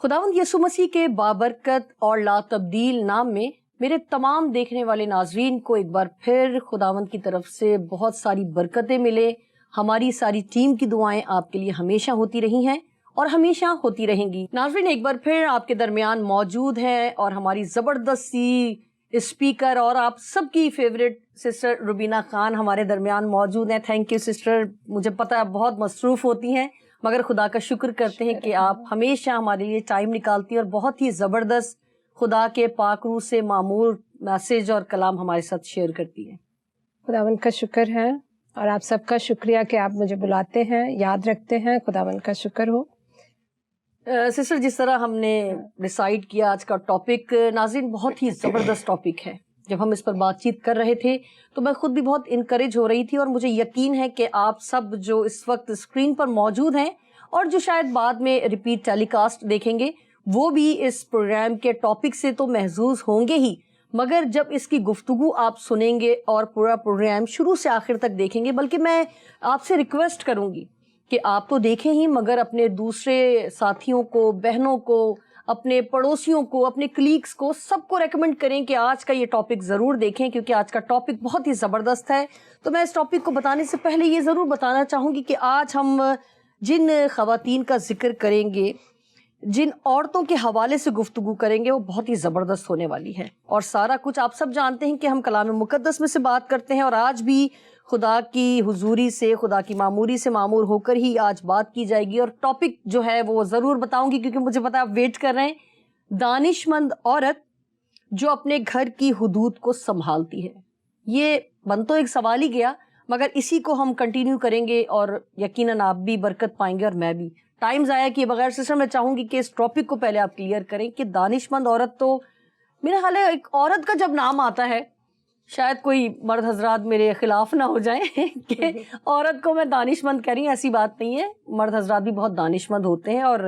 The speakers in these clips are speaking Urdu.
خداوند یسوع مسیح کے بابرکت اور لا تبدیل نام میں میرے تمام دیکھنے والے ناظرین کو ایک بار پھر خداوند کی طرف سے بہت ساری برکتیں ملے. ہماری ساری ٹیم کی دعائیں آپ کے لیے ہمیشہ ہوتی رہی ہیں اور ہمیشہ ہوتی رہیں گی. ناظرین ایک بار پھر آپ کے درمیان موجود ہیں اور ہماری زبردست سی اسپیکر اور آپ سب کی فیوریٹ سسٹر روبینہ خان ہمارے درمیان موجود ہیں. Thank you sister. مجھے پتہ ہے بہت مصروف ہوتی ہیں مگر خدا کا شکر کرتے ہیں کہ آپ ہمیشہ ہمارے لیے ٹائم نکالتی ہیں اور بہت ہی زبردست خدا کے پاک روح سے معمور میسج اور کلام ہمارے ساتھ شیئر کرتی ہیں. خداوند کا شکر ہے اور آپ سب کا شکریہ کہ آپ مجھے بلاتے ہیں، یاد رکھتے ہیں. خداوند کا شکر ہو. سسٹر جس طرح ہم نے ڈیسائیڈ کیا آج کا ٹاپک، ناظرین بہت ہی زبردست ٹاپک ہے. جب ہم اس پر بات چیت کر رہے تھے تو میں خود بھی بہت انکریج ہو رہی تھی اور مجھے یقین ہے کہ آپ سب جو اس وقت اسکرین پر موجود ہیں اور جو شاید بعد میں ریپیٹ ٹیلی کاسٹ دیکھیں گے وہ بھی اس پروگرام کے ٹاپک سے تو محظوظ ہوں گے ہی، مگر جب اس کی گفتگو آپ سنیں گے اور پورا پروگرام شروع سے آخر تک دیکھیں گے، بلکہ میں آپ سے ریکویسٹ کروں گی کہ آپ تو دیکھیں ہی مگر اپنے دوسرے ساتھیوں کو، بہنوں کو، اپنے پڑوسیوں کو، اپنے کلیگس کو، سب کو ریکمینڈ کریں کہ آج کا یہ ٹاپک ضرور دیکھیں کیونکہ آج کا ٹاپک بہت ہی زبردست ہے. تو میں اس ٹاپک کو بتانے سے پہلے یہ ضرور بتانا چاہوں گی کہ آج ہم جن خواتین کا ذکر کریں گے، جن عورتوں کے حوالے سے گفتگو کریں گے، وہ بہت ہی زبردست ہونے والی ہے. اور سارا کچھ آپ سب جانتے ہیں کہ ہم کلام مقدس میں سے بات کرتے ہیں اور آج بھی خدا کی حضوری سے، خدا کی معموری سے معمور ہو کر ہی آج بات کی جائے گی. اور ٹاپک جو ہے وہ ضرور بتاؤں گی کیونکہ مجھے پتا آپ ویٹ کر رہے ہیں. دانش مند عورت جو اپنے گھر کی حدود کو سنبھالتی ہے. یہ بن تو ایک سوال ہی گیا مگر اسی کو ہم کنٹینیو کریں گے اور یقیناً آپ بھی برکت پائیں گے اور میں بھی. ٹائم ضائع کیے بغیر سسٹر میں چاہوں گی کہ اس ٹاپک کو پہلے آپ کلیئر کریں کہ دانش مند عورت، تو میرا خیال ہے ایک عورت کا جب نام آتا ہے، شاید کوئی مرد حضرات میرے خلاف نہ ہو جائیں کہ عورت کو میں دانش مند کہہ رہی ہوں، ایسی بات نہیں ہے. مرد حضرات بھی بہت دانش مند ہوتے ہیں اور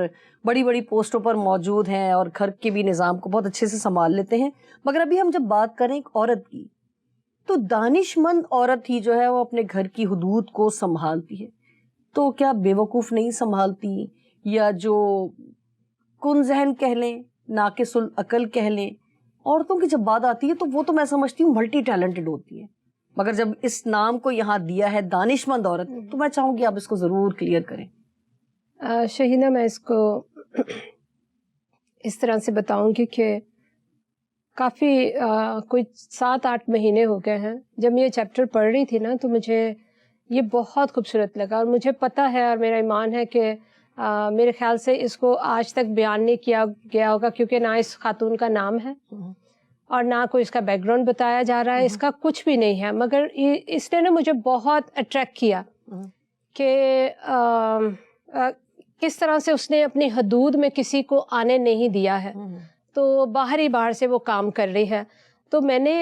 بڑی بڑی پوسٹوں پر موجود ہیں اور گھر کے بھی نظام کو بہت اچھے سے سنبھال لیتے ہیں. مگر ابھی ہم جب بات کریں ایک عورت کی، تو دانش مند عورت ہی جو ہے وہ اپنے گھر کی حدود کو سنبھالتی ہے. تو کیا بے وقوف نہیں سنبھالتی، یا جو کن ذہن کہہ لیں، ناقص العقل کہہ لیں، عورتوں کی جب بات آتی ہے تو وہ تو میں سمجھتی ہوں ملٹی ٹیلنٹڈ ہوتی ہے. مگر جب اس نام کو یہاں دیا ہے دانش مند عورت، تو میں چاہوں گی آپ اس کو ضرور کلیئر کریں. شہینہ، میں اس کو اس طرح سے بتاؤں گی کہ کافی کچھ 7-8 مہینے ہو گئے ہیں جب میں یہ چیپٹر پڑھ رہی تھی نا، تو مجھے یہ بہت خوبصورت لگا. اور مجھے پتہ ہے اور میرا ایمان ہے کہ میرے خیال سے اس کو آج تک بیان نہیں کیا گیا ہوگا، کیونکہ نہ اس خاتون کا نام ہے اور نہ کوئی اس کا بیک گراؤنڈ بتایا جا رہا ہے، اس کا کچھ بھی نہیں ہے. مگر اس نے نا مجھے بہت اٹریکٹ کیا کہ کس طرح سے اس نے اپنی حدود میں کسی کو آنے نہیں دیا ہے، تو باہر سے وہ کام کر رہی ہے. تو میں نے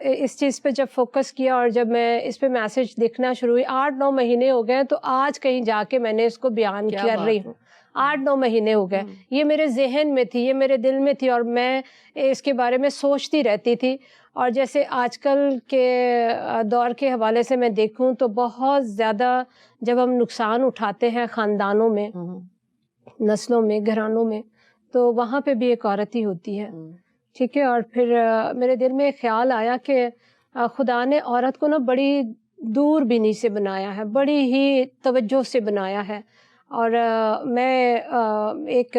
اس چیز پہ جب فوکس کیا اور جب میں اس پہ میسج دیکھنا شروع ہوئی، 8-9 مہینے ہو گئے، تو آج کہیں جا کے میں نے اس کو بیان کر رہی ہوں. 8-9 مہینے ہو گئے. یہ میرے ذہن میں تھی، یہ میرے دل میں تھی اور میں اس کے بارے میں سوچتی رہتی تھی. اور جیسے آج کل کے دور کے حوالے سے میں دیکھوں تو بہت زیادہ جب ہم نقصان اٹھاتے ہیں خاندانوں میں، نسلوں میں، گھرانوں میں، تو وہاں پہ بھی ایک عورت ہی ہوتی ہے. ٹھیک ہے. اور پھر میرے دل میں خیال آیا کہ خدا نے عورت کو نا بڑی دور بینی سے بنایا ہے، بڑی ہی توجہ سے بنایا ہے. اور میں ایک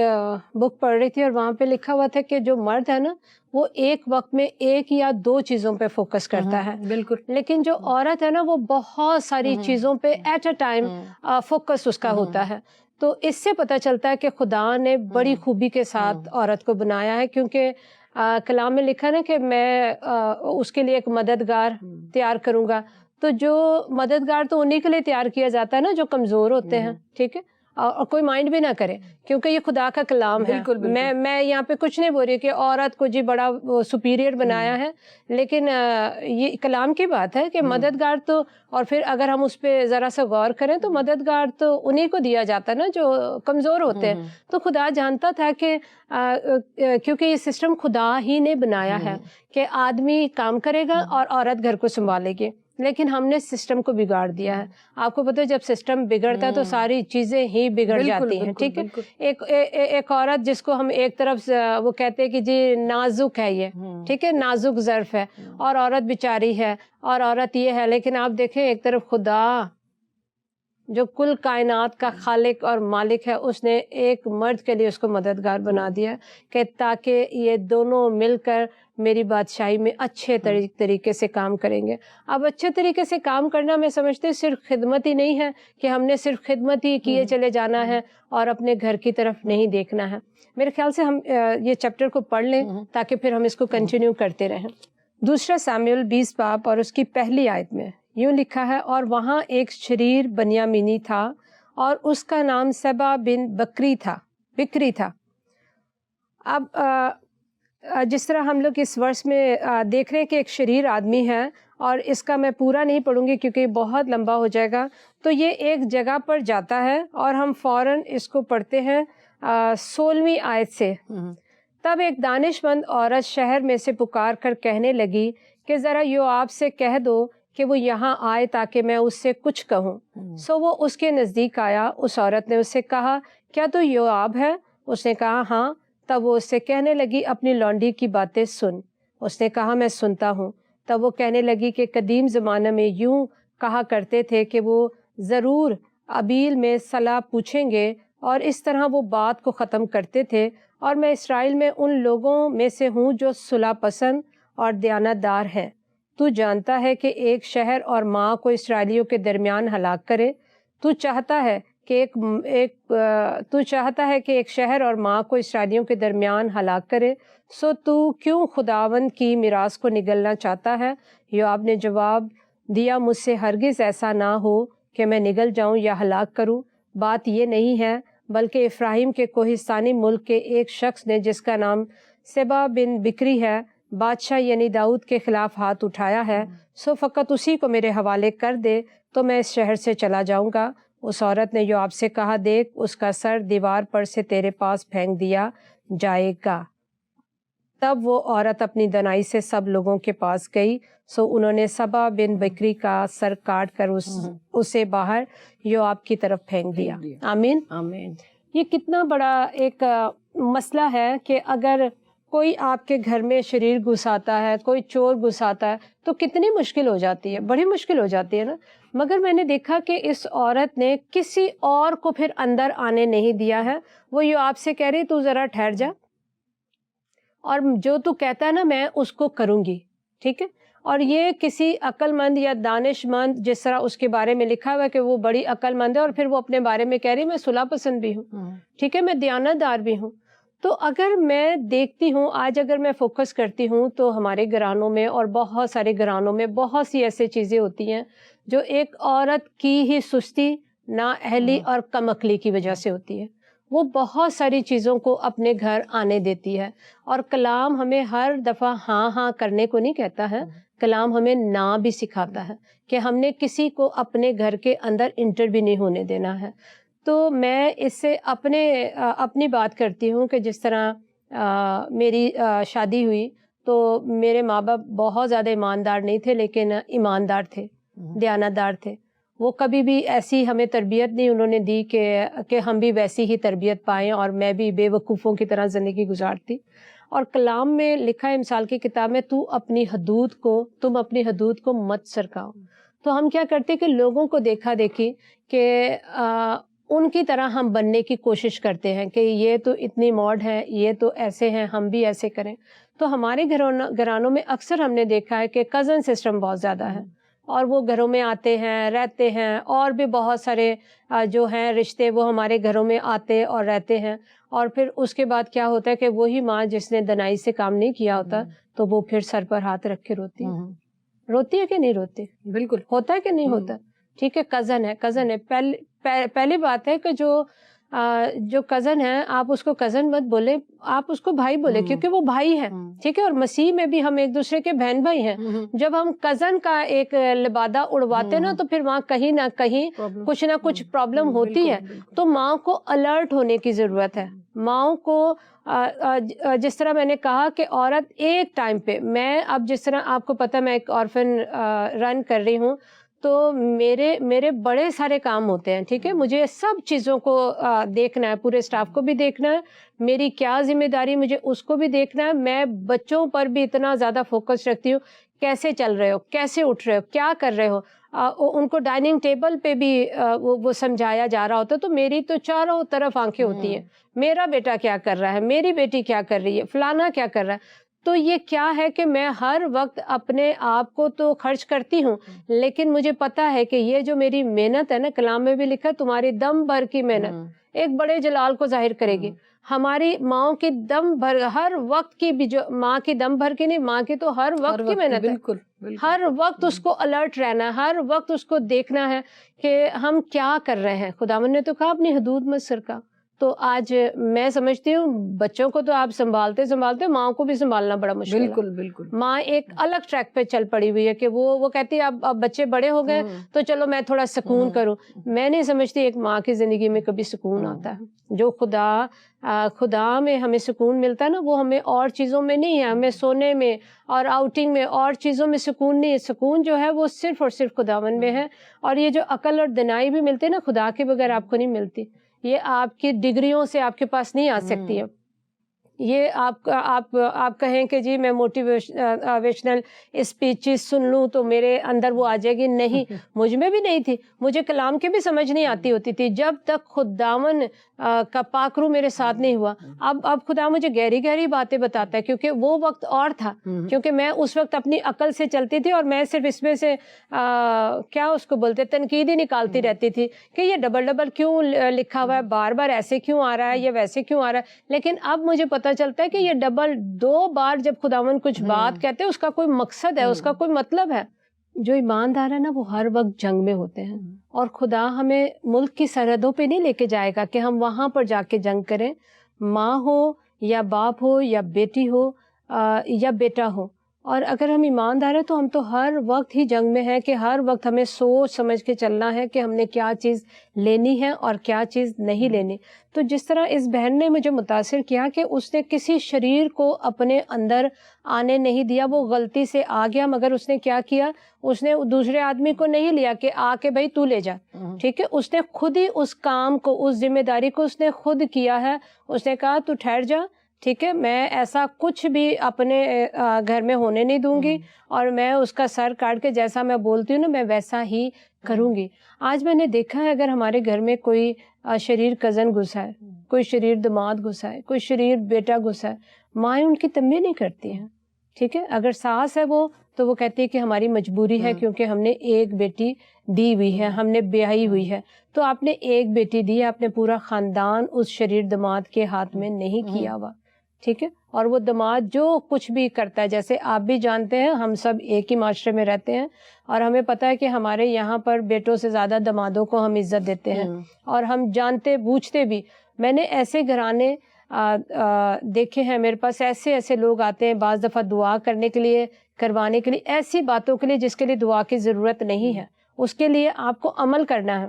بک پڑھ رہی تھی اور وہاں پہ لکھا ہوا تھا کہ جو مرد ہے نا وہ ایک وقت میں 1 یا 2 چیزوں پہ فوکس کرتا ہے، بالکل. لیکن جو عورت ہے نا وہ بہت ساری چیزوں پہ ایٹ اے ٹائم فوکس اس کا ہوتا ہے. تو اس سے پتہ چلتا ہے کہ خدا نے بڑی خوبی کے ساتھ عورت کو بنایا ہے، کیونکہ کلام میں لکھا نا کہ میں اس کے لیے ایک مددگار تیار کروں گا. تو جو مددگار تو انہی کے لیے تیار کیا جاتا ہے نا جو کمزور ہوتے ہیں. ٹھیک ہے. اور کوئی مائنڈ بھی نہ کرے کیونکہ یہ خدا کا کلام ہے. میں یہاں پہ کچھ نہیں بول رہی کہ عورت کو جی بڑا سپیریئر بنایا ہے، لیکن یہ کلام کی بات ہے کہ مددگار تو، اور پھر اگر ہم اس پہ ذرا سا غور کریں تو مددگار تو انہی کو دیا جاتا ہے نا جو کمزور ہوتے ہیں. تو خدا جانتا تھا کہ کیونکہ یہ سسٹم خدا ہی نے بنایا ہے کہ آدمی کام کرے گا اور عورت گھر کو سنبھالے گی. لیکن ہم نے سسٹم کو بگاڑ دیا ہے. آپ کو پتہ ہے جب سسٹم بگڑتا ہے تو ساری چیزیں ہی بگڑ جاتی ہیں. ٹھیک ہے, ایک عورت جس کو ہم ایک طرف وہ کہتے ہیں کہ جی نازک ہے یہ, ٹھیک ہے, نازک ظرف ہے, اور عورت بیچاری ہے, اور عورت یہ ہے, لیکن آپ دیکھیں ایک طرف خدا جو کل کائنات کا خالق اور مالک ہے, اس نے ایک مرد کے لیے اس کو مددگار بنا دیا کہ تاکہ یہ دونوں مل کر میری بادشاہی میں اچھے طریقے سے کام کریں گے. اب اچھے طریقے سے کام کرنا میں سمجھتی ہوں صرف خدمت ہی نہیں ہے کہ ہم نے صرف خدمت ہی کیے چلے جانا ہے اور اپنے گھر کی طرف نہیں دیکھنا ہے. میرے خیال سے ہم یہ چیپٹر کو پڑھ لیں تاکہ پھر ہم اس کو کنٹینیو کرتے رہیں. 2 ساموئیل 20 باب اور اس کی پہلی آیت میں یوں لکھا ہے, اور وہاں ایک شریر بنیامینی تھا اور اس کا نام سبا بن بکری تھا. اب جس طرح ہم لوگ اس ورس میں دیکھ رہے ہیں کہ ایک شریر آدمی ہے, اور اس کا میں پورا نہیں پڑھوں گی کیونکہ بہت لمبا ہو جائے گا. تو یہ ایک جگہ پر جاتا ہے اور ہم فوراً اس کو پڑھتے ہیں 16ویں آیت سے. تب ایک دانش مند عورت شہر میں سے پکار کر کہنے لگی کہ ذرا یوآب سے کہہ دو کہ وہ یہاں آئے تاکہ میں اس سے کچھ کہوں. سو وہ اس کے نزدیک آیا. اس عورت نے اس سے کہا کیا تو یوآب ہے؟ اس نے کہا ہاں. تب وہ اس سے کہنے لگی اپنی لونڈی کی باتیں سن. اس نے کہا میں سنتا ہوں. تب وہ کہنے لگی کہ قدیم زمانے میں یوں کہا کرتے تھے کہ وہ ضرور ابیل میں صلاح پوچھیں گے, اور اس طرح وہ بات کو ختم کرتے تھے. اور میں اسرائیل میں ان لوگوں میں سے ہوں جو صلح پسند اور دیانت دار ہیں. تو جانتا ہے کہ ایک شہر اور ماں کو اسرائیلیوں کے درمیان ہلاک کرے. تو چاہتا ہے کہ ایک شہر اور ماں کو اسرائیلیوں کے درمیان ہلاک کرے. سو تو کیوں خداوند کی میراث کو نگلنا چاہتا ہے؟ یوآب نے جواب دیا مجھ سے ہرگز ایسا نہ ہو کہ میں نگل جاؤں یا ہلاک کروں. بات یہ نہیں ہے, بلکہ افراہیم کے کوہستانی ملک کے ایک شخص نے جس کا نام سبا بن بکری ہے بادشاہ یعنی داؤد کے خلاف ہاتھ اٹھایا ہے. سو فقط اسی کو میرے حوالے کر دے تو میں اس شہر سے چلا جاؤں گا. اس عورت نے یوآب سے کہا دیکھ اس کا سر دیوار پر سے تیرے پاس پھینک دیا جائے گا. تب وہ عورت اپنی دنائی سے سب لوگوں کے پاس گئی. سو انہوں نے سبا بن بکری کا سر کاٹ کر اسے باہر یوآب کی طرف پھینک دیا. آمین آمین. یہ کتنا بڑا ایک مسئلہ ہے کہ اگر کوئی آپ کے گھر میں شریر گھساتا ہے, کوئی چور گھساتا ہے تو کتنی مشکل ہو جاتی ہے, بڑی مشکل ہو جاتی ہے نا. مگر میں نے دیکھا کہ اس عورت نے کسی اور کو پھر اندر آنے نہیں دیا ہے. وہ یوآب سے کہہ رہی تو ذرا ٹھہر جا, اور جو تو کہتا ہے نا میں اس کو کروں گی. ٹھیک ہے, اور یہ کسی عقل مند یا دانش مند, جس طرح اس کے بارے میں لکھا ہوا ہے کہ وہ بڑی عقل مند ہے, اور پھر وہ اپنے بارے میں کہہ رہی میں صلح پسند بھی ہوں, ٹھیک ہے, میں دیانت دار بھی ہوں. تو اگر میں دیکھتی ہوں آج, اگر میں فوکس کرتی ہوں تو ہمارے گھرانوں میں اور بہت سارے گھرانوں میں بہت سی ایسے چیزیں ہوتی ہیں جو ایک عورت کی ہی سستی, نااہلی اور کم عقلی کی وجہ سے ہوتی ہے. وہ بہت ساری چیزوں کو اپنے گھر آنے دیتی ہے. اور کلام ہمیں ہر دفعہ ہاں کرنے کو نہیں کہتا ہے, کلام ہمیں نہ بھی سکھاتا ہے کہ ہم نے کسی کو اپنے گھر کے اندر انٹر بھی نہیں ہونے دینا ہے. تو میں اس سے اپنی بات کرتی ہوں کہ جس طرح میری شادی ہوئی تو میرے ماں باپ بہت زیادہ ایماندار نہیں تھے, لیکن ایماندار تھے, دیانت دار تھے. وہ کبھی بھی ایسی ہمیں تربیت نہیں انہوں نے دی کہ ہم بھی ویسی ہی تربیت پائیں اور میں بھی بے وقوفوں کی طرح زندگی گزارتی. اور کلام میں لکھا ہے مثال کی کتاب میں تم اپنی حدود کو مت سرکاؤ. تو ہم کیا کرتے کہ لوگوں کو دیکھا دیکھی کہ ان کی طرح ہم بننے کی کوشش کرتے ہیں کہ یہ تو اتنی ماڈ ہے, یہ تو ایسے ہیں, ہم بھی ایسے کریں. تو ہمارے گھرانوں میں اکثر ہم نے دیکھا ہے کہ کزن سسٹم بہت زیادہ ہے, اور وہ گھروں میں آتے ہیں رہتے ہیں, اور بھی بہت سارے جو ہیں رشتے وہ ہمارے گھروں میں آتے اور رہتے ہیں. اور پھر اس کے بعد کیا ہوتا ہے کہ وہی ماں جس نے دنائی سے کام نہیں کیا ہوتا تو وہ پھر سر پر ہاتھ رکھ کے روتی ہے کہ نہیں روتی؟ بالکل ہوتا ہے کہ نہیں ہوتا. ٹھیک ہے, کزن ہے. پہلی بات ہے کہ جو جو کزن ہے آپ اس کو کزن مت بولے, آپ اس کو بھائی بولے, کیونکہ وہ بھائی ہے, ٹھیک ہے. اور مسیح میں بھی ہم ایک دوسرے کے بہن بھائی ہیں. جب ہم کزن کا ایک لبادہ اڑواتے نا تو پھر وہاں کہیں نہ کہیں کچھ نہ کچھ پرابلم ہوتی ہے. تو ماں کو الرٹ ہونے کی ضرورت ہے. ماں کو جس طرح میں نے کہا کہ عورت ایک ٹائم پہ, میں اب جس طرح آپ کو پتہ میں ایک آرفن رن کر رہی ہوں, تو میرے بڑے سارے کام ہوتے ہیں, ٹھیک ہے. مجھے سب چیزوں کو دیکھنا ہے, پورے اسٹاف کو بھی دیکھنا ہے, میری کیا ذمہ داری مجھے اس کو بھی دیکھنا ہے. میں بچوں پر بھی اتنا زیادہ فوکس رکھتی ہوں, کیسے چل رہے ہو, کیسے اٹھ رہے ہو, کیا کر رہے ہو. ان کو ڈائننگ ٹیبل پہ بھی وہ سمجھایا جا رہا ہوتا ہے, تو میری تو چاروں طرف آنکھیں ہوتی ہیں, میرا بیٹا کیا کر رہا ہے, میری بیٹی کیا کر رہی ہے, فلانا کیا کر رہا ہے. تو یہ کیا ہے کہ میں ہر وقت اپنے آپ کو تو خرچ کرتی ہوں, لیکن مجھے پتا ہے کہ یہ جو میری محنت ہے نا, کلام میں بھی لکھا تمہاری دم بھر کی محنت ایک بڑے جلال کو ظاہر کرے گی. ہماری ماؤں کی دم بھر, ہر وقت کی بھی, جو ماں کی دم بھر کی نہیں, ماں کی تو ہر وقت کی محنت ہے. ہر وقت اس کو الرٹ رہنا ہے, ہر وقت اس کو دیکھنا ہے کہ ہم کیا کر رہے ہیں. خداوند نے تو کہا اپنی حدود مت سرکا. تو آج میں سمجھتی ہوں بچوں کو تو آپ سنبھالتے ماں کو بھی سنبھالنا بڑا مشکل ہے. بالکل. ماں ایک الگ ٹریک پہ چل پڑی ہوئی ہے کہ وہ کہتی ہے اب بچے بڑے ہو گئے تو چلو میں تھوڑا سکون کروں. میں نہیں سمجھتی ایک ماں کی زندگی میں کبھی سکون آتا ہے. جو خدا میں ہمیں سکون ملتا ہے نا, وہ ہمیں اور چیزوں میں نہیں ہے. ہمیں سونے میں اور آؤٹنگ میں اور چیزوں میں سکون نہیں ہے. سکون جو ہے وہ صرف اور صرف خداوند میں ہے. اور یہ جو عقل اور دانائی بھی ملتی ہے نا, خدا کے بغیر آپ کو نہیں ملتی. یہ آپ کی ڈگریوں سے آپ کے پاس نہیں آ سکتی ہے. یہ آپ کہیں کہ جی میں موٹیویشنل اسپیچز سن لوں تو میرے اندر وہ آ جائے گی. نہیں, مجھ میں بھی نہیں تھی. مجھے کلام کی بھی سمجھ نہیں آتی ہوتی تھی جب تک خداون کا پاک روح میرے ساتھ نہیں ہوا. اب خدا مجھے گہری گہری باتیں بتاتا ہے, کیونکہ وہ وقت اور تھا. کیونکہ میں اس وقت اپنی عقل سے چلتی تھی اور میں صرف اس میں سے کیا اس کو بولتے تنقید ہی نکالتی رہتی تھی کہ یہ ڈبل کیوں لکھا ہوا ہے, بار بار ایسے کیوں آ رہا ہے, یہ ویسے کیوں آ رہا ہے. لیکن اب مجھے پتہ چلتا ہے کہ یہ ڈبل 2 بار جب خداوند کچھ بات کہتے ہیں اس کا کوئی مقصد ہے, اس کا کوئی مطلب ہے. جو ایماندار ہے نا وہ ہر وقت جنگ میں ہوتے ہیں, اور خدا ہمیں ملک کی سرحدوں پہ نہیں لے کے جائے گا کہ ہم وہاں پر جا کے جنگ کریں. ماں ہو یا باپ ہو یا بیٹی ہو یا بیٹا ہو, اور اگر ہم ایماندار ہیں تو ہم تو ہر وقت ہی جنگ میں ہیں کہ ہر وقت ہمیں سوچ سمجھ کے چلنا ہے کہ ہم نے کیا چیز لینی ہے اور کیا چیز نہیں لینی. تو جس طرح اس بہن نے مجھے متاثر کیا کہ اس نے کسی شریر کو اپنے اندر آنے نہیں دیا. وہ غلطی سے آ گیا, مگر اس نے کیا کیا, اس نے دوسرے آدمی کو نہیں لیا کہ آ کے بھائی تو لے جا, ٹھیک ہے. اس نے خود ہی اس کام کو, اس ذمہ داری کو اس نے خود کیا ہے. اس نے کہا تو ٹھہر جا, ٹھیک ہے, میں ایسا کچھ بھی اپنے گھر میں ہونے نہیں دوں گی, اور میں اس کا سر کاٹ کے جیسا میں بولتی ہوں نا میں ویسا ہی کروں گی. آج میں نے دیکھا ہے اگر ہمارے گھر میں کوئی شریر کزن گھسا ہے, کوئی شریر داماد گھسا ہے, کوئی شریر بیٹا گھسا ہے, مائیں ان کی تنبیہ نہیں کرتی ہیں, ٹھیک ہے. اگر ساس ہے وہ تو وہ کہتی ہے کہ ہماری مجبوری ہے کیونکہ ہم نے ایک بیٹی دی ہوئی ہے, ہم نے بیاہی ہوئی ہے. تو آپ نے ایک بیٹی دی, آپ نے پورا خاندان اس شریر داماد کے ہاتھ میں نہیں کیا ہوا, ٹھیک ہے. اور وہ داماد جو کچھ بھی کرتا ہے, جیسے آپ بھی جانتے ہیں ہم سب ایک ہی معاشرے میں رہتے ہیں, اور ہمیں پتہ ہے کہ ہمارے یہاں پر بیٹوں سے زیادہ دامادوں کو ہم عزت دیتے ہیں, اور ہم جانتے بوجھتے بھی. میں نے ایسے گھرانے دیکھے ہیں, میرے پاس ایسے لوگ آتے ہیں بعض دفعہ دعا کرنے کے لیے, کروانے کے لیے, ایسی باتوں کے لیے جس کے لیے دعا کی ضرورت نہیں ہے. اس کے لیے آپ کو عمل کرنا ہے.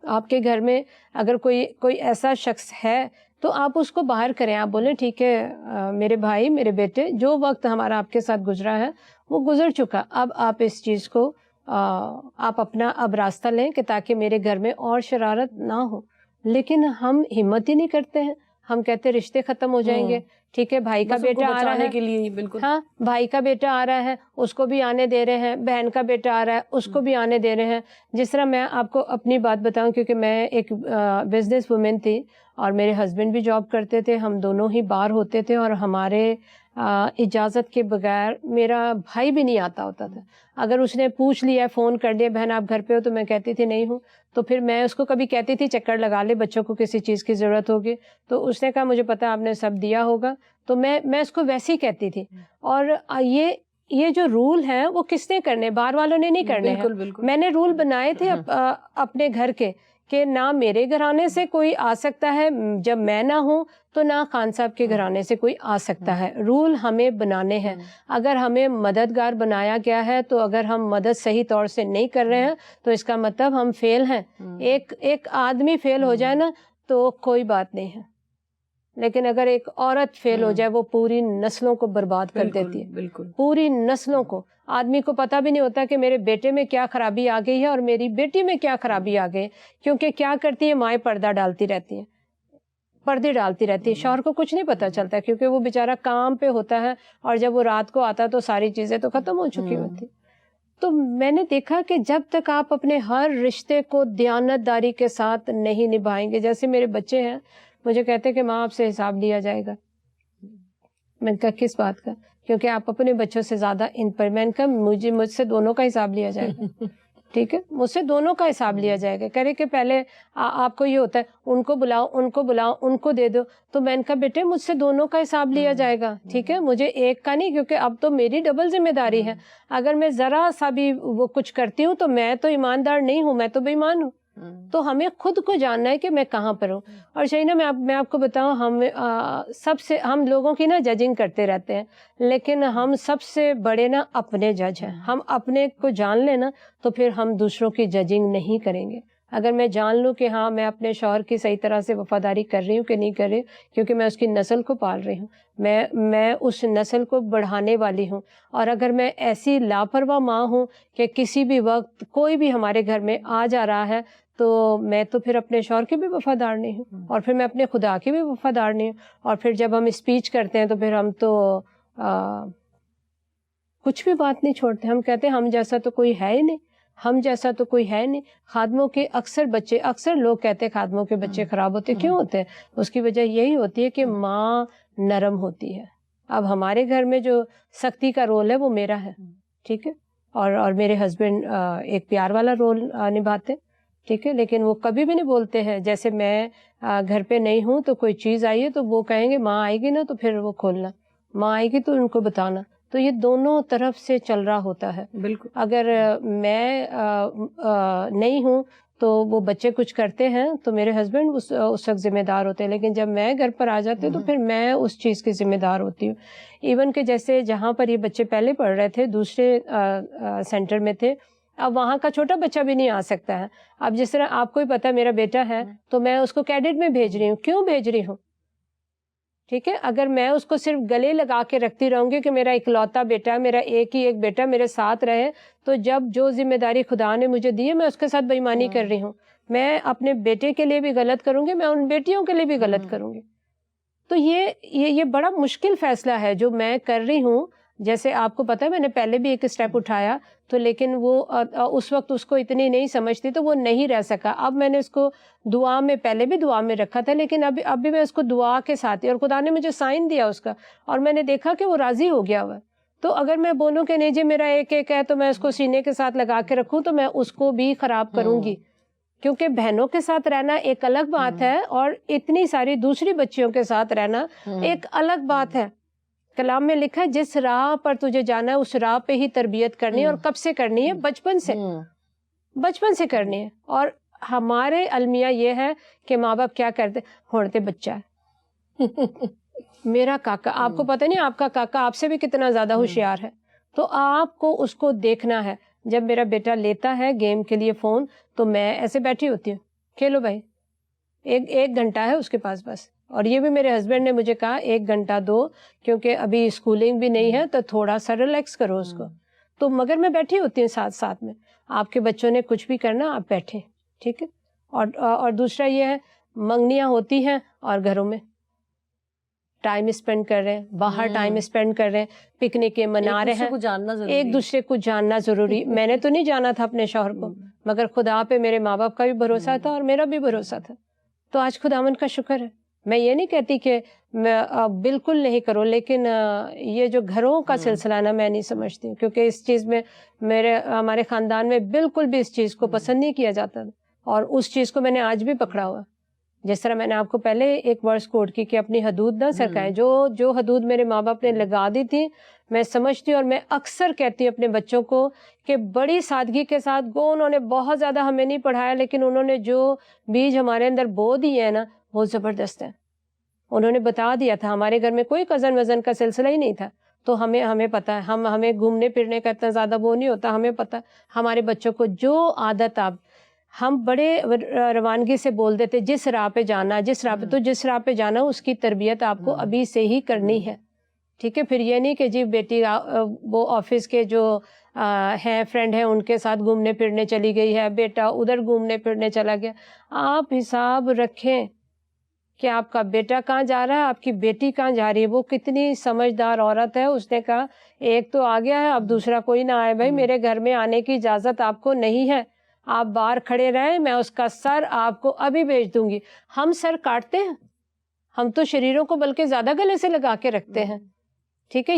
آپ کے گھر میں اگر کوئی ایسا شخص ہے تو آپ اس کو باہر کریں. آپ بولیں ٹھیک ہے میرے بھائی, میرے بیٹے, جو وقت ہمارا آپ کے ساتھ گزرا ہے وہ گزر چکا, اب آپ اس چیز کو آپ اپنا اب راستہ لیں کہ تاکہ میرے گھر میں اور شرارت نہ ہو. لیکن ہم ہمت ہی نہیں کرتے ہیں, ہم کہتے رشتے ختم ہو جائیں گے, ٹھیک ہے. بھائی کا بیٹا آ رہا ہے کے لیے, بالکل, ہاں, بھائی کا بیٹا آ رہا ہے اس کو بھی آنے دے رہے ہیں, بہن کا بیٹا آ رہا ہے اس کو بھی آنے دے رہے ہیں. جس طرح میں آپ کو اپنی بات بتاؤں, کیونکہ میں ایک بزنس وومن تھی اور میرے ہسبینڈ بھی جاب کرتے تھے, ہم دونوں ہی باہر ہوتے تھے, اور ہمارے اجازت کے بغیر میرا بھائی بھی نہیں آتا ہوتا تھا. اگر اس نے پوچھ لیا, فون کر دیا, بہن آپ گھر پہ ہو, تو میں کہتی تھی نہیں ہوں. تو پھر میں اس کو کبھی کہتی تھی چکر لگا لے, بچوں کو کسی چیز کی ضرورت ہوگی, تو اس نے کہا مجھے پتا آپ نے سب دیا ہوگا. تو میں اس کو ویسے ہی کہتی تھی. اور یہ جو رول ہیں وہ کس نے کرنے, باہر والوں نے نہیں کرنے ہیں. میں نے رول بنائے تھے اپنے گھر کے کہ نہ میرے گھرانے سے کوئی آ سکتا ہے جب میں نہ ہوں، تو نہ خان صاحب کے گھرانے سے کوئی آ سکتا ہے. رول ہمیں بنانے ہیں. اگر ہمیں مددگار بنایا گیا ہے تو اگر ہم مدد صحیح طور سے نہیں کر رہے ہیں تو اس کا مطلب ہم فیل ہیں. ایک آدمی فیل ہو جائے نا تو کوئی بات نہیں ہے، لیکن اگر ایک عورت فیل ہو جائے وہ پوری نسلوں کو برباد کر دیتی ہے. بالکل پوری نسلوں کو. آدمی کو پتہ بھی نہیں ہوتا کہ میرے بیٹے میں کیا خرابی آ گئی ہے اور میری بیٹی میں کیا خرابی آ گئی، کیونکہ کیا کرتی ہے، مائیں پردہ ڈالتی رہتی ہیں، پردے ڈالتی رہتی ہے. شوہر کو کچھ نہیں پتا چلتا کیونکہ وہ بیچارہ کام پہ ہوتا ہے، اور جب وہ رات کو آتا تو ساری چیزیں تو ختم ہو چکی ہوتی. تو میں نے دیکھا کہ جب تک آپ اپنے ہر رشتے کو دیانتداری کے ساتھ نہیں نبھائیں گے، جیسے میرے بچے ہیں مجھے کہتے ہیں کہ ماں آپ سے حساب لیا جائے گا. میں نے کہا کس بات کا؟ کیونکہ آپ اپنے بچوں سے زیادہ ان پر. میں نے کہا مجھ سے دونوں کا حساب لیا جائے گا. ٹھیک ہے، مجھ سے دونوں کا حساب لیا جائے گا. کہہ رہے کہ پہلے آپ کو یہ ہوتا ہے ان کو بلاؤ ان کو بلاؤ ان کو دے دو. تو میں نے کہا بیٹے مجھ سے دونوں کا حساب لیا جائے گا. ٹھیک ہے، مجھے ایک کا نہیں، کیونکہ اب تو میری ڈبل ذمہ داری ہے. اگر میں ذرا سا بھی وہ کچھ کرتی ہوں تو میں تو ایماندار نہیں ہوں، میں تو بے ایمان ہوں. تو ہمیں خود کو جاننا ہے کہ میں کہاں پر ہوں. اور شہینہ میں آپ کو بتاؤں، ہم لوگوں کی نا ججنگ کرتے رہتے ہیں، لیکن ہم سب سے بڑے نا اپنے جج ہیں. ہم اپنے کو جان لیں نا تو پھر ہم دوسروں کی ججنگ نہیں کریں گے. اگر میں جان لوں کہ ہاں میں اپنے شوہر کی صحیح طرح سے وفاداری کر رہی ہوں کہ نہیں کر رہی، کیونکہ میں اس کی نسل کو پال رہی ہوں، میں اس نسل کو بڑھانے والی ہوں. اور اگر میں ایسی لاپرواہ ماں ہوں کہ کسی بھی وقت کوئی بھی ہمارے گھر میں آ جا رہا ہے تو میں تو پھر اپنے شوہر کی بھی وفادار نہیں ہوں، اور پھر میں اپنے خدا کی بھی وفادار نہیں ہوں. اور پھر جب ہم اسپیچ کرتے ہیں تو پھر ہم تو کچھ بھی بات نہیں چھوڑتے. ہم کہتے ہیں ہم جیسا تو کوئی ہے ہی نہیں، ہم جیسا تو کوئی ہے نہیں. خادموں کے اکثر لوگ کہتے ہیں خادموں کے بچے خراب ہوتے. کیوں ہوتے ہیں؟ اس کی وجہ یہی ہوتی ہے کہ ماں نرم ہوتی ہے. اب ہمارے گھر میں جو سختی کا رول ہے وہ میرا ہے. ٹھیک ہے، اور میرے ہسبینڈ ایک پیار والا رول نبھاتے. ٹھیک ہے، لیکن وہ کبھی بھی نہیں بولتے ہیں. جیسے میں گھر پہ نہیں ہوں تو کوئی چیز آئی ہے تو وہ کہیں گے ماں آئے گی نا تو پھر وہ کھولنا، ماں آئے گی تو ان کو بتانا. تو یہ دونوں طرف سے چل رہا ہوتا ہے. بالکل. اگر میں نہیں ہوں تو وہ بچے کچھ کرتے ہیں تو میرے ہسبینڈ اس وقت ذمہ دار ہوتے ہیں، لیکن جب میں گھر پر آ جاتی ہوں تو پھر میں اس چیز کی ذمہ دار ہوتی ہوں. ایون کہ جیسے جہاں پر یہ بچے پہلے پڑھ رہے تھے دوسرے سینٹر میں تھے، اب وہاں کا چھوٹا بچہ بھی نہیں آ سکتا ہے. اب جس طرح آپ کو ہی پتا میرا بیٹا ہے تو میں اس کو کیڈٹ میں بھیج رہی ہوں. کیوں بھیج رہی ہوں؟ ٹھیک ہے، اگر میں اس کو صرف گلے لگا کے رکھتی رہوں گی کہ میرا اکلوتا بیٹا، میرا ایک ہی ایک بیٹا میرے ساتھ رہے، تو جب جو ذمہ داری خدا نے مجھے دی ہے میں اس کے ساتھ بے ایمانی کر رہی ہوں. میں اپنے بیٹے کے لیے بھی غلط کروں گی، میں ان بیٹیوں کے لیے بھی غلط کروں گی. تو یہ بڑا مشکل فیصلہ ہے جو میں کر رہی ہوں. جیسے آپ کو پتا ہے میں نے پہلے بھی ایک اسٹیپ اٹھایا تو لیکن وہ اس وقت اس کو اتنی نہیں سمجھتی تو وہ نہیں رہ سکا. اب میں نے اس کو دعا میں، پہلے بھی دعا میں رکھا تھا، لیکن اب بھی میں اس کو دعا کے ساتھ ہی، اور خدا نے مجھے سائن دیا اس کا اور میں نے دیکھا کہ وہ راضی ہو گیا ہوا. تو اگر میں بولوں کہ نہیں جی میرا ایک ایک ہے تو میں اس کو سینے کے ساتھ لگا کے رکھوں تو میں اس کو بھی خراب کروں گی. کیونکہ بہنوں کے ساتھ رہنا ایک الگ بات ہے اور اتنی ساری دوسری بچیوں کے ساتھ رہنا ایک الگ بات ہے. کلام میں لکھا ہے جس راہ پر تجھے جانا ہے اس راہ پہ ہی تربیت کرنی ہے. اور کب سے کرنی ہے؟ بچپن سے کرنی ہے. اور ہمارے المیہ یہ ہے کہ ماں باپ کیا کرتے، ہوڑتے بچہ ہے. میرا کاکا، آپ کو پتہ نہیں آپ کا کاکا آپ سے بھی کتنا زیادہ ہوشیار ہے، تو آپ کو اس کو دیکھنا ہے. جب میرا بیٹا لیتا ہے گیم کے لیے فون تو میں ایسے بیٹھی ہوتی ہوں، کھیلو بھائی، ایک گھنٹہ ہے اس کے پاس بس. اور یہ بھی میرے ہسبینڈ نے مجھے کہا 1 گھنٹہ دو، کیونکہ ابھی اسکولنگ بھی نہیں ہے تو تھوڑا سا ریلیکس کرو اس کو. تو مگر میں بیٹھی ہوتی ہوں ساتھ میں. آپ کے بچوں نے کچھ بھی کرنا آپ بیٹھیں. ٹھیک ہے. اور دوسرا یہ ہے، منگنیاں ہوتی ہیں اور گھروں میں ٹائم اسپینڈ کر رہے ہیں، باہر ٹائم اسپینڈ کر رہے ہیں، پکنکیں منا رہے ہیں، ایک دوسرے کو جاننا ضروری. میں نے تو نہیں جانا تھا اپنے شوہر کو، مگر خدا پہ میرے ماں باپ کا بھی بھروسہ تھا اور میرا بھی بھروسہ تھا. تو آج خداوند کا شکر ہے. میں یہ نہیں کہتی کہ میں بالکل نہیں کرو، لیکن یہ جو گھروں کا سلسلہ نا میں نہیں سمجھتی ہوں، کیونکہ اس چیز میں ہمارے خاندان میں بالکل بھی اس چیز کو پسند نہیں کیا جاتا، اور اس چیز کو میں نے آج بھی پکڑا ہوا. جس طرح میں نے آپ کو پہلے ایک ورڈز کوٹ کی کہ اپنی حدود نہ سرکائیں. جو حدود میرے ماں باپ نے لگا دی تھی میں سمجھتی ہوں، اور میں اکثر کہتی ہوں اپنے بچوں کو کہ بڑی سادگی کے ساتھ انہوں نے بہت زیادہ ہمیں نہیں پڑھایا، لیکن انہوں نے جو بیج ہمارے اندر بو دیے ہیں نا وہ زبردست ہیں. انہوں نے بتا دیا تھا، ہمارے گھر میں کوئی کزن وزن کا سلسلہ ہی نہیں تھا، تو ہمیں پتہ ہے، ہمیں گھومنے پھرنے کا اتنا زیادہ وہ نہیں ہوتا. ہمیں پتہ ہمارے بچوں کو جو عادت ہم بڑے روانگی سے بول دیتے جس راہ پہ جانا جس راہ پہ جانا اس کی تربیت آپ کو ابھی سے ہی کرنی ہے. ٹھیک ہے، پھر یہ نہیں کہ جی بیٹی وہ آفس کے جو ہیں فرینڈ ہیں ان کے ساتھ گھومنے پھرنے چلی گئی ہے، بیٹا ادھر گھومنے پھرنے چلا گیا. آپ حساب رکھیں کہ آپ کا بیٹا کہاں جا رہا ہے، آپ کی بیٹی کہاں جا رہی ہے، وہ کتنی سمجھدار عورت ہے. اس نے کہا ایک تو آ گیا ہے، اب دوسرا کوئی نہ آئے. بھائی میرے گھر میں آنے کی اجازت آپ کو نہیں ہے، آپ باہر کھڑے رہیں، میں اس کا سر آپ کو ابھی بھیج دوں گی. ہم سر کاٹتے ہیں، ہم تو شریروں کو بلکہ زیادہ گلے سے لگا کے رکھتے ہیں. ٹھیک ہے،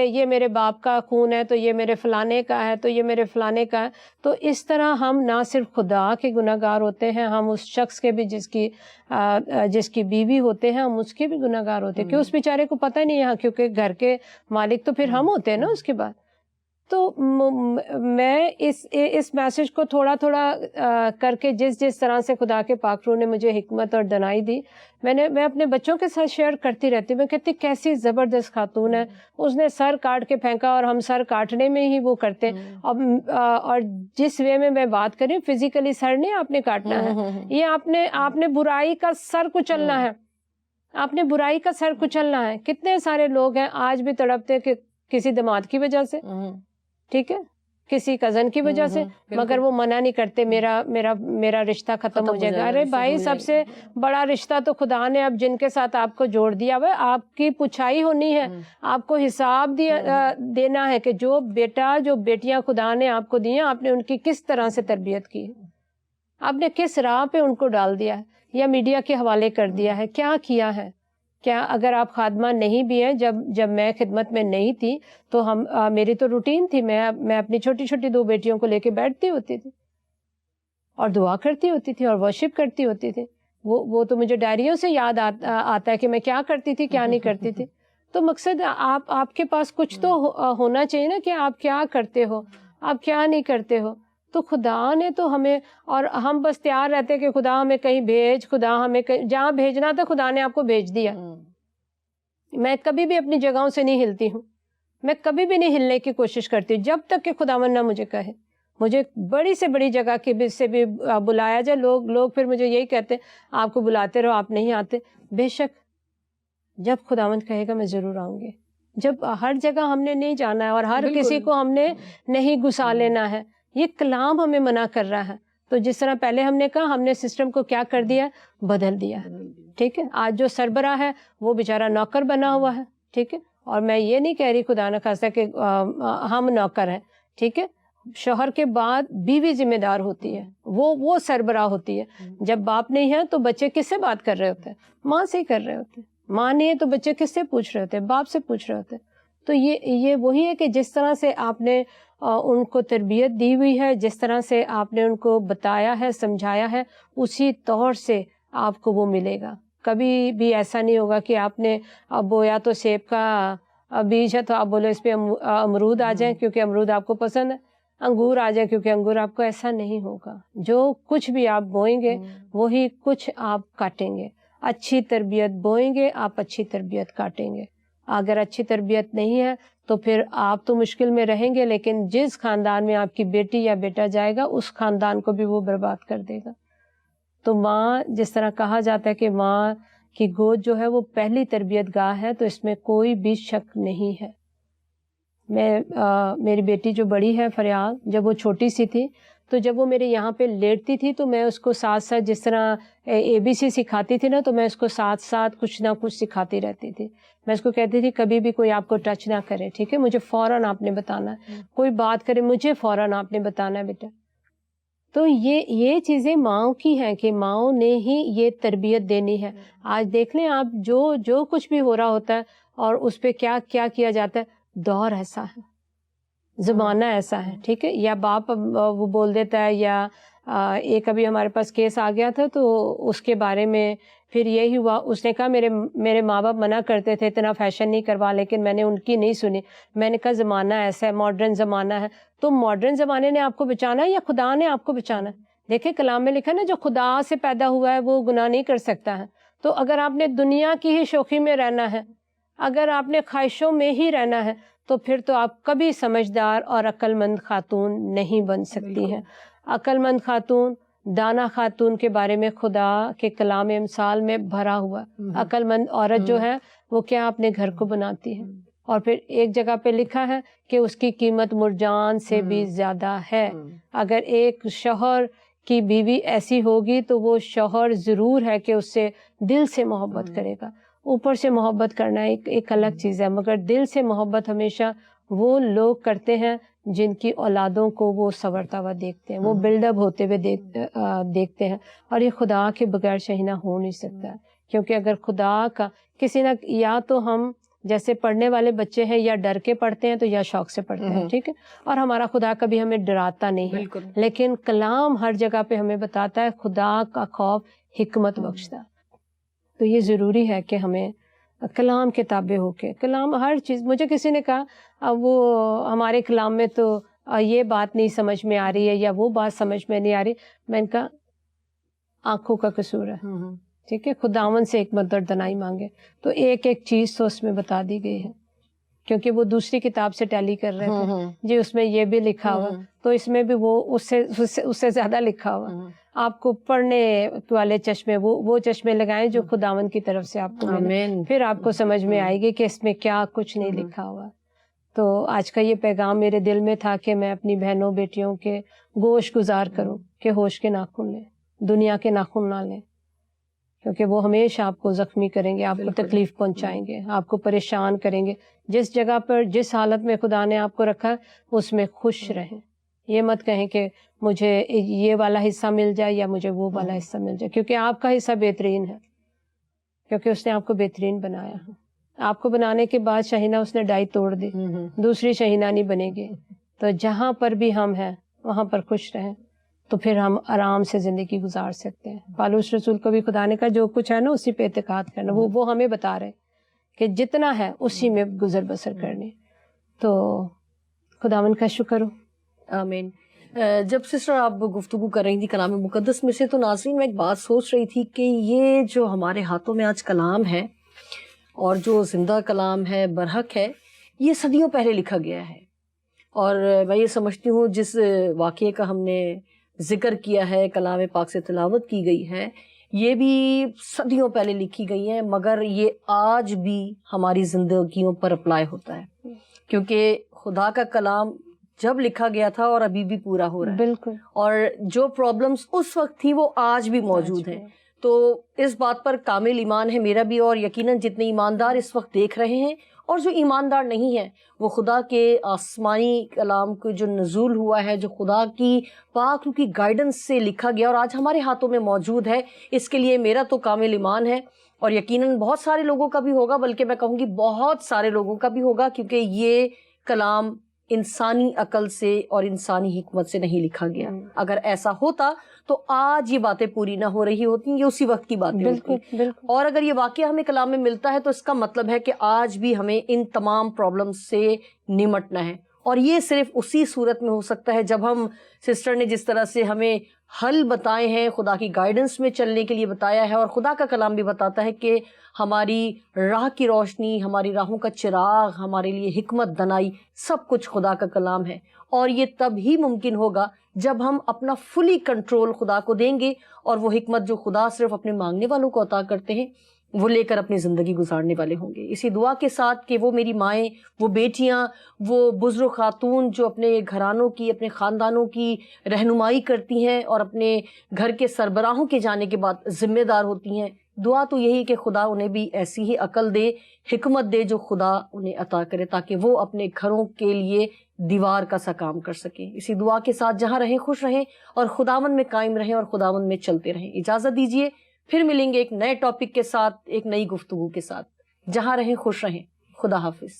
یہ میرے باپ کا خون ہے تو یہ میرے فلانے کا ہے تو یہ میرے فلانے کا ہے. تو اس طرح ہم نہ صرف خدا کے گناہ گار ہوتے ہیں، ہم اس شخص کے بھی جس کی بیوی ہوتے ہیں ہم اس کے بھی گناہ گار ہوتے ہیں، کہ اس بیچارے کو پتہ نہیں ہے، کیونکہ گھر کے مالک تو پھر ہم ہوتے ہیں نا اس کے بعد. تو میں اس میسج کو تھوڑا کر کے جس طرح سے خدا کے پاک روح نے مجھے حکمت اور دانائی دی، میں اپنے بچوں کے ساتھ شیئر کرتی رہتی ہوں. میں کہتی کیسی زبردست خاتون ہے، اس نے سر کاٹ کے پھینکا اور ہم سر کاٹنے میں ہی وہ کرتے ہیں. اور جس وے میں میں بات کر رہی ہوں، فزیکلی سر نہیں آپ نے کاٹنا ہے، یہ آپ نے برائی کا سر کچلنا ہے، آپ نے برائی کا سر کچلنا ہے. کتنے سارے لوگ ہیں آج بھی تڑپتے کہ کسی دماد کی وجہ سے، ٹھیک ہے، کسی کزن کی وجہ سے، مگر وہ منع نہیں کرتے میرا رشتہ ختم ہو جائے گا. ارے بھائی، سب سے بڑا رشتہ تو خدا نے اب جن کے ساتھ آپ کو جوڑ دیا ہوا ہے، آپ کی پچھائی ہونی ہے، آپ کو حساب دینا ہے کہ جو بیٹیاں خدا نے آپ کو دی ہیں، آپ نے ان کی کس طرح سے تربیت کی ہے، آپ نے کس راہ پہ ان کو ڈال دیا ہے یا میڈیا کے حوالے کر دیا ہے، کیا ہے. کیا اگر آپ خادمہ نہیں بھی ہیں، جب میں خدمت میں نہیں تھی تو میری تو روٹین تھی، میں اپنی چھوٹی چھوٹی 2 بیٹیوں کو لے کے بیٹھتی ہوتی تھی اور دعا کرتی ہوتی تھی اور ورشپ کرتی ہوتی تھی. وہ تو مجھے ڈائریوں سے یاد آتا ہے کہ میں کیا کرتی تھی کیا نہیں کرتی تھی. تو مقصد آپ کے پاس کچھ تو ہونا چاہیے نا کہ آپ کیا کرتے ہو، آپ کیا نہیں کرتے ہو. تو خدا نے تو ہمیں، اور ہم بس تیار رہتے کہ خدا ہمیں کہیں بھیج، خدا ہمیں جہاں بھیجنا تھا خدا نے آپ کو بھیج دیا. میں کبھی بھی اپنی جگہوں سے نہیں ہلتی ہوں، میں کبھی بھی نہیں ہلنے کی کوشش کرتی جب تک کہ خداوند نہ مجھے کہے. مجھے بڑی سے بڑی جگہ کے سے بھی بلایا جائے، لوگ پھر مجھے یہی کہتے آپ کو بلاتے رہو آپ نہیں آتے. بے شک جب خداوند کہے گا میں ضرور آؤں گی. جب ہر جگہ ہم نے نہیں جانا ہے اور ہر کسی کو ہم نے نہیں گھسا لینا ہے. یہ کلام ہمیں منع کر رہا ہے. تو جس طرح پہلے ہم نے کہا، ہم نے سسٹم کو کیا کر دیا، بدل دیا. ٹھیک ہے، آج جو سربراہ ہے وہ بیچارہ نوکر بنا ہوا ہے. ٹھیک ہے، اور میں یہ نہیں کہہ رہی خدا نہ خواستہ کہ ہم نوکر ہیں. ٹھیک ہے، شوہر کے بعد بیوی ذمہ دار ہوتی ہے، وہ سربراہ ہوتی ہے. جب باپ نہیں ہے تو بچے کس سے بات کر رہے ہوتے ہیں، ماں سے ہی کر رہے ہوتے ہیں. ماں نہیں ہے تو بچے کس سے پوچھ رہے ہوتے ہیں، باپ سے پوچھ رہے ہوتے ہیں. تو یہ وہی ہے کہ جس طرح سے آپ نے ان کو تربیت دی ہوئی ہے، جس طرح سے آپ نے ان کو بتایا ہے، سمجھایا ہے، اسی طور سے آپ کو وہ ملے گا. کبھی بھی ایسا نہیں ہوگا کہ آپ نے بویا تو سیب کا بیج ہے تو آپ بولو اس پہ امرود آ جائیں کیونکہ امرود آپ کو پسند ہے، انگور آ جائیں کیونکہ انگور آپ کو. ایسا نہیں ہوگا. جو کچھ بھی آپ بوئیں گے وہی کچھ آپ کاٹیں گے. اچھی تربیت بوئیں گے، آپ اچھی تربیت کاٹیں گے. اگر اچھی تربیت نہیں ہے تو پھر آپ تو مشکل میں رہیں گے، لیکن جس خاندان میں آپ کی بیٹی یا بیٹا جائے گا اس خاندان کو بھی وہ برباد کر دے گا. تو ماں، جس طرح کہا جاتا ہے کہ ماں کی گود جو ہے وہ پہلی تربیت گاہ ہے، تو اس میں کوئی بھی شک نہیں ہے. میری بیٹی جو بڑی ہے فریال، جب وہ چھوٹی سی تھی تو جب وہ میرے یہاں پہ لیٹتی تھی تو میں اس کو ساتھ ساتھ جس طرح ABC سکھاتی تھی نا، تو میں اس کو ساتھ ساتھ کچھ نہ کچھ سکھاتی رہتی تھی. میں اس کو کہتی تھی کبھی بھی کوئی آپ کو ٹچ نہ کرے، ٹھیک ہے، مجھے فوراً آپ نے بتانا ہے. کوئی بات کرے مجھے فوراً آپ نے بتانا ہے بیٹا. تو یہ چیزیں ماؤں کی ہیں کہ ماؤں نے ہی یہ تربیت دینی ہے. آج دیکھ لیں آپ، جو کچھ بھی ہو رہا ہوتا ہے اور اس پہ کیا کیا جاتا ہے. دور ایسا ہے، زمانہ ایسا ہے، ٹھیک ہے، یا باپ وہ بول دیتا ہے یا ایک ابھی ہمارے پاس کیس آ گیا تھا، تو اس کے بارے میں پھر یہی ہوا، اس نے کہا میرے ماں باپ منع کرتے تھے اتنا فیشن نہیں کروا، لیکن میں نے ان کی نہیں سنی. میں نے کہا زمانہ ایسا ہے، ماڈرن زمانہ ہے، تو ماڈرن زمانے نے آپ کو بچانا ہے یا خدا نے آپ کو بچانا ہے؟ دیکھیں کلام میں لکھا نا جو خدا سے پیدا ہوا ہے وہ گناہ نہیں کر سکتا ہے. تو اگر آپ نے دنیا کی ہی شوخی میں رہنا ہے، اگر آپ نے خواہشوں میں ہی رہنا ہے، تو پھر تو آپ کبھی سمجھدار اور عقل مند خاتون نہیں بن سکتی ہیں. عقل مند خاتون، دانا خاتون کے بارے میں خدا کے کلام امثال میں بھرا ہوا. عقل مند عورت جو ہے وہ کیا اپنے گھر کو بناتی ہے، اور پھر ایک جگہ پہ لکھا ہے کہ اس کی قیمت مرجان سے بھی زیادہ ہے. اگر ایک شوہر کی بیوی ایسی ہوگی تو وہ شوہر ضرور ہے کہ اس سے دل سے محبت کرے گا. اوپر سے محبت کرنا ایک الگ چیز ہے، مگر دل سے محبت ہمیشہ وہ لوگ کرتے ہیں جن کی اولادوں کو وہ سنورتا ہوا دیکھتے ہیں، وہ بلڈ اپ ہوتے ہوئے دیکھتے ہیں. اور یہ خدا کے بغیر شہینہ ہو نہیں سکتا ہے، کیونکہ اگر خدا کا کسی نہ، یا تو ہم جیسے پڑھنے والے بچے ہیں یا ڈر کے پڑھتے ہیں تو یا شوق سے پڑھتے ہیں، ٹھیک ہے. اور ہمارا خدا کبھی ہمیں ڈراتا نہیں ہے، لیکن کلام ہر جگہ پہ ہمیں بتاتا ہے خدا کا خوف حکمت بخشتا. تو یہ ضروری ہے کہ ہمیں کلام کے تابع ہو کے، کلام ہر چیز. مجھے کسی نے کہا وہ ہمارے کلام میں تو یہ بات نہیں سمجھ میں آ رہی ہے یا وہ بات سمجھ میں نہیں آ رہی. میں نے کہا آنکھوں کا قصور ہے، ٹھیک ہے. خداوند سے حکمت اور دانائی مانگے تو ایک ایک چیز تو اس میں بتا دی گئی ہے، کیونکہ وہ دوسری کتاب سے ٹیلی کر رہے تھے جی، اس میں یہ بھی لکھا ہوا تو اس میں بھی وہ اس سے زیادہ لکھا ہوا. آپ کو پڑھنے والے چشمے وہ چشمے لگائیں جو خداوند کی طرف سے آپ کو ملے، پھر آپ کو سمجھ میں آئے گی کہ اس میں کیا کچھ نہیں لکھا ہوا. تو آج کا یہ پیغام میرے دل میں تھا کہ میں اپنی بہنوں بیٹیوں کے گوش گزار کروں کہ ہوش کے ناخن لیں، دنیا کے ناخن نہ لیں، کیونکہ وہ ہمیشہ آپ کو زخمی کریں گے، آپ کو تکلیف پہنچائیں گے، آپ کو پریشان کریں گے. جس جگہ پر جس حالت میں خدا نے آپ کو رکھا اس میں خوش رہیں. یہ مت کہیں کہ مجھے یہ والا حصہ مل جائے یا مجھے وہ والا حصہ مل جائے، کیونکہ آپ کا حصہ بہترین ہے، کیونکہ اس نے آپ کو بہترین بنایا. آپ کو بنانے کے بعد شہینہ اس نے ڈائی توڑ دی، دوسری شہینہ نہیں بنے گی. تو جہاں پر بھی ہم ہیں وہاں پر خوش رہیں، تو پھر ہم آرام سے زندگی گزار سکتے ہیں. پالوس رسول کو بھی خدا نے کہا جو کچھ ہے نا اسی پہ اعتقاد کرنا. وہ ہمیں بتا رہے کہ جتنا ہے اسی میں گزر بسر کرنی. تو خداوند کا شکر ہو. آمین. جب سسٹر آپ گفتگو کر رہی تھی کلام مقدس میں سے، تو ناظرین میں ایک بات سوچ رہی تھی کہ یہ جو ہمارے ہاتھوں میں آج کلام ہے اور جو زندہ کلام ہے، برحق ہے، یہ صدیوں پہلے لکھا گیا ہے. اور میں یہ سمجھتی ہوں جس واقعے کا ہم نے ذکر کیا ہے، کلام پاک سے تلاوت کی گئی ہے، یہ بھی صدیوں پہلے لکھی گئی ہیں، مگر یہ آج بھی ہماری زندگیوں پر اپلائی ہوتا ہے، کیونکہ خدا کا کلام جب لکھا گیا تھا اور ابھی بھی پورا ہو رہا ہے. بالکل. اور جو پرابلمز اس وقت تھی وہ آج بھی موجود ہیں. تو اس بات پر کامل ایمان ہے میرا بھی، اور یقیناً جتنے ایماندار اس وقت دیکھ رہے ہیں اور جو ایماندار نہیں ہیں، وہ خدا کے آسمانی کلام کو جو نزول ہوا ہے، جو خدا کی پاک روح کی گائیڈنس سے لکھا گیا اور آج ہمارے ہاتھوں میں موجود ہے، اس کے لیے میرا تو کامل ایمان ہے. اور یقیناً بہت سارے لوگوں کا بھی ہوگا، بلکہ میں کہوں گی بہت سارے لوگوں کا بھی ہوگا، کیونکہ یہ کلام انسانی عقل سے اور انسانی حکمت سے نہیں لکھا گیا. اگر ایسا ہوتا تو آج یہ باتیں پوری نہ ہو رہی ہوتی، یہ اسی وقت کی باتیں ہوتی. اور اگر یہ واقعہ ہمیں کلام میں ملتا ہے تو اس کا مطلب ہے کہ آج بھی ہمیں ان تمام پرابلمز سے نمٹنا ہے. اور یہ صرف اسی صورت میں ہو سکتا ہے جب ہم، سسٹر نے جس طرح سے ہمیں حل بتائے ہیں، خدا کی گائیڈنس میں چلنے کے لیے بتایا ہے، اور خدا کا کلام بھی بتاتا ہے کہ ہماری راہ کی روشنی، ہماری راہوں کا چراغ، ہمارے لیے حکمت دانائی، سب کچھ خدا کا کلام ہے. اور یہ تب ہی ممکن ہوگا جب ہم اپنا فلی کنٹرول خدا کو دیں گے، اور وہ حکمت جو خدا صرف اپنے مانگنے والوں کو عطا کرتے ہیں وہ لے کر اپنی زندگی گزارنے والے ہوں گے. اسی دعا کے ساتھ کہ وہ میری مائیں، وہ بیٹیاں، وہ بزرگ خاتون جو اپنے گھرانوں کی، اپنے خاندانوں کی رہنمائی کرتی ہیں اور اپنے گھر کے سربراہوں کے جانے کے بعد ذمہ دار ہوتی ہیں، دعا تو یہی کہ خدا انہیں بھی ایسی ہی عقل دے، حکمت دے جو خدا انہیں عطا کرے، تاکہ وہ اپنے گھروں کے لیے دیوار کا سا کام کر سکیں. اسی دعا کے ساتھ جہاں رہیں خوش رہیں اور خداوند میں قائم رہیں اور خداوند میں چلتے رہیں. اجازت دیجیے، پھر ملیں گے ایک نئے ٹاپک کے ساتھ، ایک نئی گفتگو کے ساتھ. جہاں رہیں خوش رہیں. خدا حافظ.